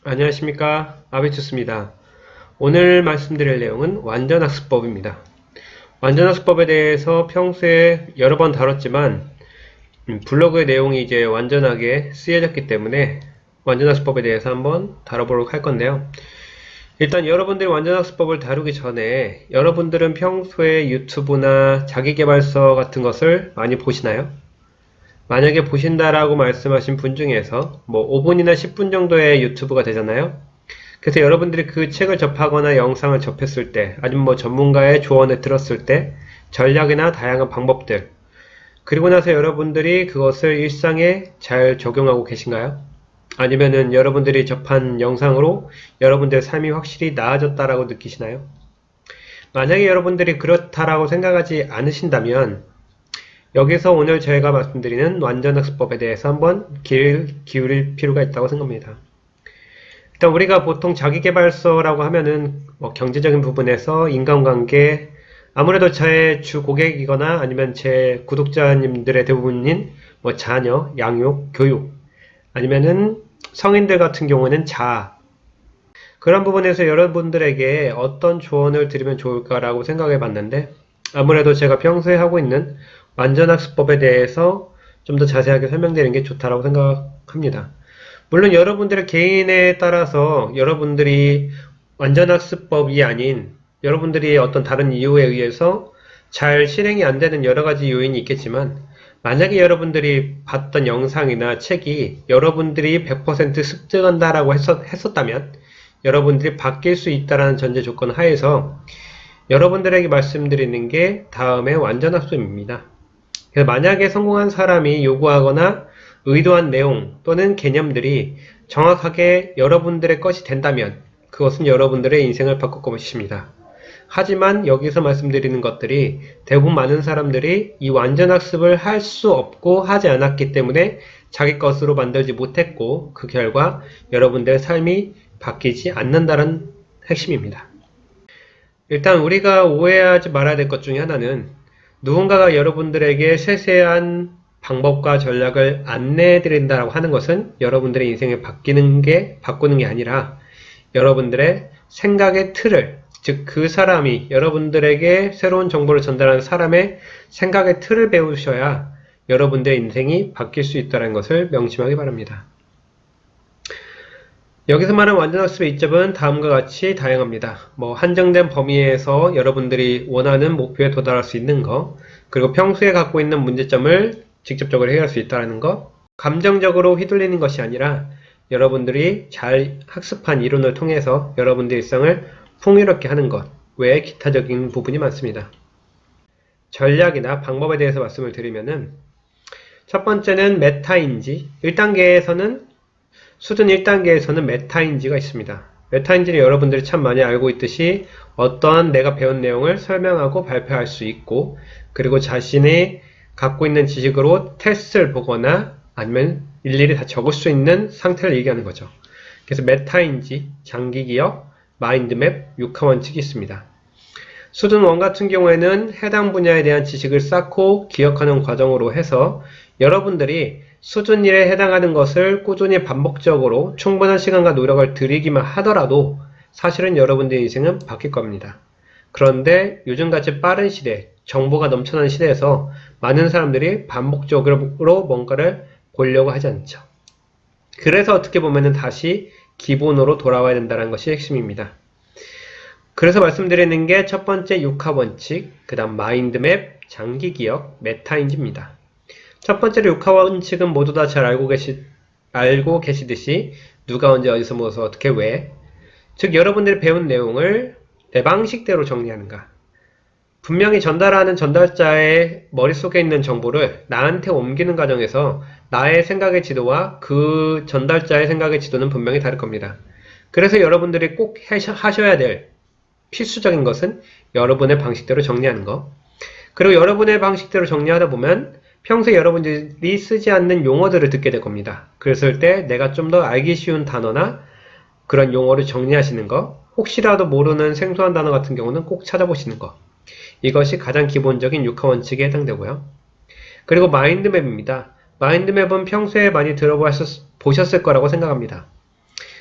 안녕하십니까, 아비투스입니다. 오늘 말씀드릴 내용은 완전학습법입니다. 완전학습법에 대해서 평소에 여러 번 다뤘지만 블로그의 내용이 이제 완전하게 쓰여졌기 때문에 완전학습법에 대해서 한번 다뤄보도록 할 건데요. 일단 여러분들이 완전학습법을 다루기 전에 여러분들은 평소에 유튜브나 자기계발서 같은 것을 많이 보시나요? 만약에 보신다라고 말씀하신 분 중에서 뭐 5분이나 10분 정도의 유튜브가 되잖아요. 그래서 여러분들이 그 책을 접하거나 영상을 접했을 때, 아니면 뭐 전문가의 조언을 들었을 때 전략이나 다양한 방법들, 그리고 나서 여러분들이 그것을 일상에 잘 적용하고 계신가요? 아니면은 여러분들이 접한 영상으로 여러분들의 삶이 확실히 나아졌다라고 느끼시나요? 만약에 여러분들이 그렇다라고 생각하지 않으신다면 여기서 오늘 저희가 말씀드리는 완전학습법에 대해서 한번 귀를 기울일 필요가 있다고 생각합니다. 일단 우리가 보통 자기계발서라고 하면은 뭐 경제적인 부분에서 인간관계, 아무래도 저의 주 고객이거나 아니면 제 구독자님들의 대부분인 뭐 자녀, 양육, 교육, 아니면은 성인들 같은 경우는 자아, 그런 부분에서 여러분들에게 어떤 조언을 드리면 좋을까라고 생각해 봤는데, 아무래도 제가 평소에 하고 있는 완전학습법에 대해서 좀 더 자세하게 설명드리는 게 좋다라고 생각합니다. 물론 여러분들의 개인에 따라서 여러분들이 완전학습법이 아닌 여러분들이 어떤 다른 이유에 의해서 잘 실행이 안 되는 여러 가지 요인이 있겠지만, 만약에 여러분들이 봤던 영상이나 책이 여러분들이 100% 습득한다라고 했었다면 여러분들이 바뀔 수 있다는 전제 조건 하에서 여러분들에게 말씀드리는 게 다음의 완전학습입니다. 그래서 만약에 성공한 사람이 요구하거나 의도한 내용 또는 개념들이 정확하게 여러분들의 것이 된다면 그것은 여러분들의 인생을 바꿀 것입니다. 하지만 여기서 말씀드리는 것들이 대부분 많은 사람들이 이 완전학습을 할 수 없고 하지 않았기 때문에 자기 것으로 만들지 못했고, 그 결과 여러분들의 삶이 바뀌지 않는다는 핵심입니다. 일단 우리가 오해하지 말아야 될 것 중에 하나는, 누군가가 여러분들에게 세세한 방법과 전략을 안내해 드린다고 하는 것은 여러분들의 인생을 바꾸는 게 아니라 여러분들의 생각의 틀을, 즉 그 사람이 여러분들에게 새로운 정보를 전달하는 사람의 생각의 틀을 배우셔야 여러분들의 인생이 바뀔 수 있다는 것을 명심하기 바랍니다. 여기서 말하는 완전학습의 이점은 다음과 같이 다양합니다. 한정된 범위에서 여러분들이 원하는 목표에 도달할 수 있는 것, 그리고 평소에 갖고 있는 문제점을 직접적으로 해결할 수 있다는 것, 감정적으로 휘둘리는 것이 아니라 여러분들이 잘 학습한 이론을 통해서 여러분들의 일상을 풍요롭게 하는 것 외에 기타적인 부분이 많습니다. 전략이나 방법에 대해서 말씀을 드리면은, 첫 번째는 메타인지, 수준 1단계에서는 메타인지가 있습니다. 메타인지는 여러분들이 참 많이 알고 있듯이 어떠한 내가 배운 내용을 설명하고 발표할 수 있고, 그리고 자신이 갖고 있는 지식으로 테스트를 보거나 아니면 일일이 다 적을 수 있는 상태를 얘기하는 거죠. 그래서 메타인지, 장기기억, 마인드맵, 육하원칙이 있습니다. 수준 1 같은 경우에는 해당 분야에 대한 지식을 쌓고 기억하는 과정으로 해서 여러분들이 수준 1에 해당하는 것을 꾸준히 반복적으로 충분한 시간과 노력을 들이기만 하더라도 사실은 여러분들의 인생은 바뀔 겁니다. 그런데 요즘같이 빠른 시대, 정보가 넘쳐나는 시대에서 많은 사람들이 반복적으로 뭔가를 보려고 하지 않죠. 그래서 어떻게 보면은 다시 기본으로 돌아와야 된다는 것이 핵심입니다. 그래서 말씀드리는 게 첫 번째 육하원칙, 그 다음 마인드맵, 장기기억, 메타인지입니다. 첫 번째로 육하원칙은 모두 다 잘 알고 계시듯이 누가 언제 어디서 무엇을 어떻게 왜, 즉 여러분들이 배운 내용을 내 방식대로 정리하는가, 분명히 전달하는 전달자의 머릿속에 있는 정보를 나한테 옮기는 과정에서 나의 생각의 지도와 그 전달자의 생각의 지도는 분명히 다를 겁니다. 그래서 여러분들이 꼭 하셔야 될 필수적인 것은 여러분의 방식대로 정리하는 것, 그리고 여러분의 방식대로 정리하다 보면 평소에 여러분들이 쓰지 않는 용어들을 듣게 될 겁니다. 그랬을 때 내가 좀 더 알기 쉬운 단어나 그런 용어를 정리하시는 것, 혹시라도 모르는 생소한 단어 같은 경우는 꼭 찾아보시는 것, 이것이 가장 기본적인 육하원칙에 해당되고요. 그리고 마인드맵입니다. 마인드맵은 평소에 많이 들어보셨을 거라고 생각합니다.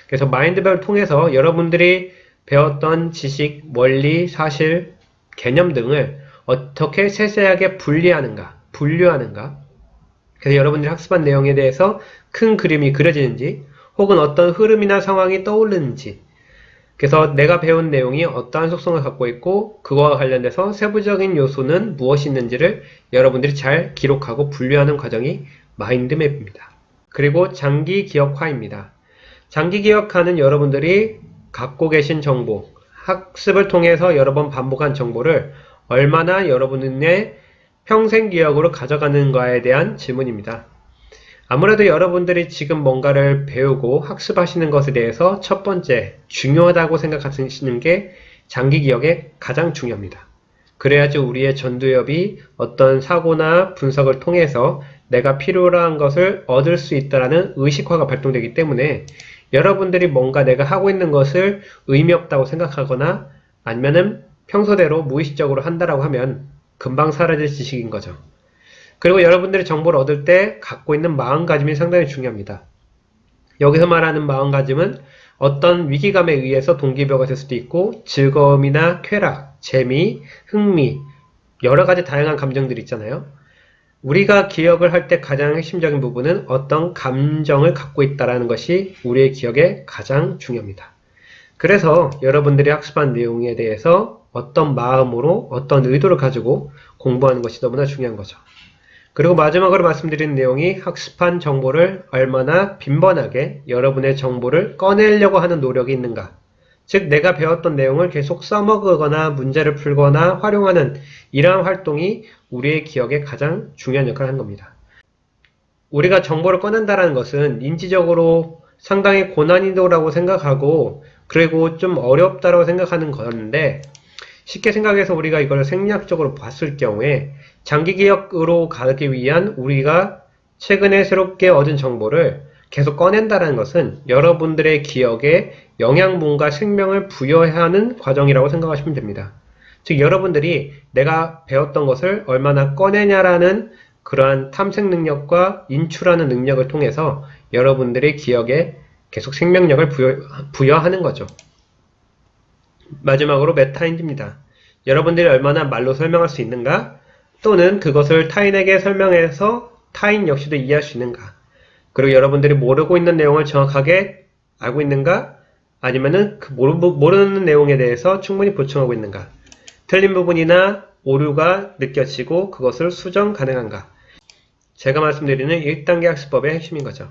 그래서 마인드맵을 통해서 여러분들이 배웠던 지식, 원리, 사실, 개념 등을 어떻게 세세하게 분류하는가. 그래서 여러분들이 학습한 내용에 대해서 큰 그림이 그려지는지, 혹은 어떤 흐름이나 상황이 떠오르는지, 그래서 내가 배운 내용이 어떠한 속성을 갖고 있고 그거와 관련돼서 세부적인 요소는 무엇이 있는지를 여러분들이 잘 기록하고 분류하는 과정이 마인드맵입니다. 그리고 장기 기억화입니다. 장기 기억화는 여러분들이 갖고 계신 정보, 학습을 통해서 여러 번 반복한 정보를 얼마나 여러분의 평생 기억으로 가져가는가에 대한 질문입니다. 아무래도 여러분들이 지금 뭔가를 배우고 학습하시는 것에 대해서 첫 번째, 중요하다고 생각하시는 게 장기 기억에 가장 중요합니다. 그래야지 우리의 전두엽이 어떤 사고나 분석을 통해서 내가 필요한 것을 얻을 수 있다는 의식화가 발동되기 때문에 여러분들이 뭔가 내가 하고 있는 것을 의미 없다고 생각하거나 아니면은 평소대로 무의식적으로 한다라고 하면 금방 사라질 지식인 거죠. 그리고 여러분들이 정보를 얻을 때 갖고 있는 마음가짐이 상당히 중요합니다. 여기서 말하는 마음가짐은 어떤 위기감에 의해서 동기부여가 될 수도 있고 즐거움이나 쾌락, 재미, 흥미, 여러 가지 다양한 감정들이 있잖아요. 우리가 기억을 할 때 가장 핵심적인 부분은 어떤 감정을 갖고 있다는 것이 우리의 기억에 가장 중요합니다. 그래서 여러분들이 학습한 내용에 대해서 어떤 마음으로 어떤 의도를 가지고 공부하는 것이 너무나 중요한 거죠. 그리고 마지막으로 말씀드린 내용이 학습한 정보를 얼마나 빈번하게 여러분의 정보를 꺼내려고 하는 노력이 있는가. 즉 내가 배웠던 내용을 계속 써먹거나 문제를 풀거나 활용하는 이러한 활동이 우리의 기억에 가장 중요한 역할을 하는 겁니다. 우리가 정보를 꺼낸다는 것은 인지적으로 상당히 고난이도라고 생각하고 그리고 좀 어렵다고 생각하는 건데 쉽게 생각해서 우리가 이걸 생략적으로 봤을 경우에 장기 기억으로 가기 위한 우리가 최근에 새롭게 얻은 정보를 계속 꺼낸다는 것은 여러분들의 기억에 영양분과 생명을 부여하는 과정이라고 생각하시면 됩니다. 즉 여러분들이 내가 배웠던 것을 얼마나 꺼내냐라는 그러한 탐색 능력과 인출하는 능력을 통해서 여러분들의 기억에 계속 생명력을 부여하는 거죠. 마지막으로 메타인지입니다. 여러분들이 얼마나 말로 설명할 수 있는가? 또는 그것을 타인에게 설명해서 타인 역시도 이해할 수 있는가? 그리고 여러분들이 모르고 있는 내용을 정확하게 알고 있는가? 아니면은 그 모르는 내용에 대해서 충분히 보충하고 있는가? 틀린 부분이나 오류가 느껴지고 그것을 수정 가능한가? 제가 말씀드리는 1단계 학습법의 핵심인 거죠.